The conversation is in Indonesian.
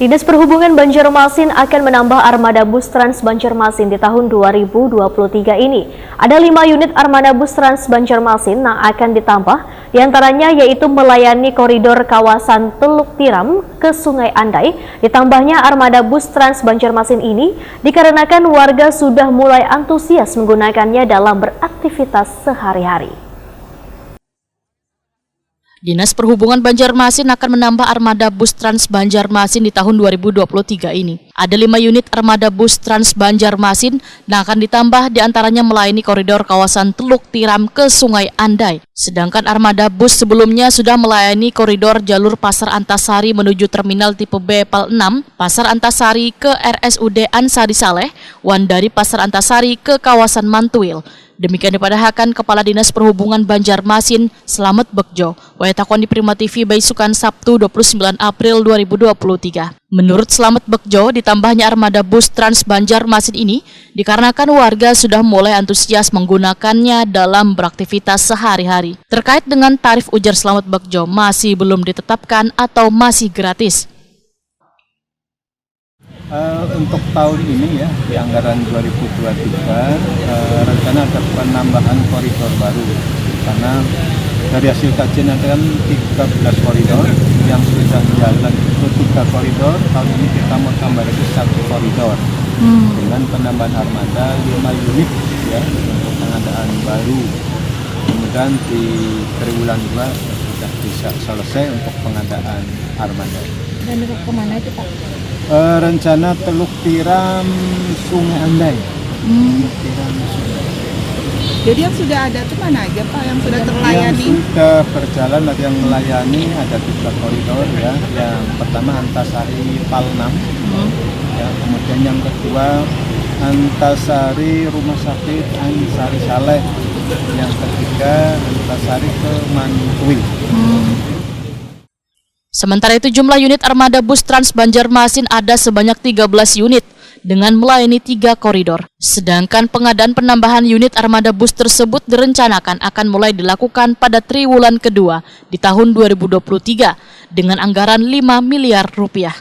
Dinas Perhubungan Banjarmasin akan menambah armada bus Trans Banjarmasin di tahun 2023 ini. Ada 5 unit armada bus Trans Banjarmasin yang akan ditambah, diantaranya yaitu melayani koridor kawasan Teluk Tiram ke Sungai Andai. Ditambahnya armada bus Trans Banjarmasin ini dikarenakan warga sudah mulai antusias menggunakannya dalam beraktivitas sehari-hari. Dinas Perhubungan Banjarmasin akan menambah armada bus Trans Banjarmasin di tahun 2023 ini. Ada 5 unit armada bus Trans Banjarmasin yang akan ditambah, diantaranya melayani koridor kawasan Teluk Tiram ke Sungai Andai. Sedangkan armada bus sebelumnya sudah melayani koridor jalur Pasar Antasari menuju Terminal Tipe B PAL 6, Pasar Antasari ke RSUD Ansari Saleh, dari Pasar Antasari ke kawasan Mantuil. Demikian dipadahkan Kepala Dinas Perhubungan Banjarmasin, Slamet Bekjo, Wayatakon di Prima TV Baisukan Sabtu 29 April 2023. Menurut Slamet Bekjo, ditambahnya armada bus Trans Banjarmasin ini dikarenakan warga sudah mulai antusias menggunakannya dalam beraktivitas sehari-hari. Terkait dengan tarif, ujar Slamet Bekjo, masih belum ditetapkan atau masih gratis. Untuk tahun ini ya, di anggaran 2023 rencana ada penambahan koridor baru, karena dari hasil kajian ada kan 13 koridor yang sudah jalan itu 3 koridor, tahun ini kita mau tambah lagi 1 koridor dengan penambahan armada 5 unit ya untuk pengadaan baru. Kemudian di triwulan 2 sudah bisa selesai untuk pengadaan armada. Dan kemana itu Pak? Rencana Teluk Tiram Sungai Andai. Teluk Tiram Sungai. Jadi yang sudah ada itu mana aja Pak yang sudah terlayani? Yang sudah berjalan atau yang melayani ada 3 koridor ya. Yang pertama Antasari PAL 6. Ya, kemudian yang kedua Antasari Rumah Sakit Ansari Saleh. Yang ketiga Antasari ke Mantuil. Sementara itu jumlah unit armada bus Trans Banjarmasin ada sebanyak 13 unit dengan melayani 3 koridor. Sedangkan pengadaan penambahan unit armada bus tersebut direncanakan akan mulai dilakukan pada triwulan kedua di tahun 2023 dengan anggaran 5 miliar rupiah.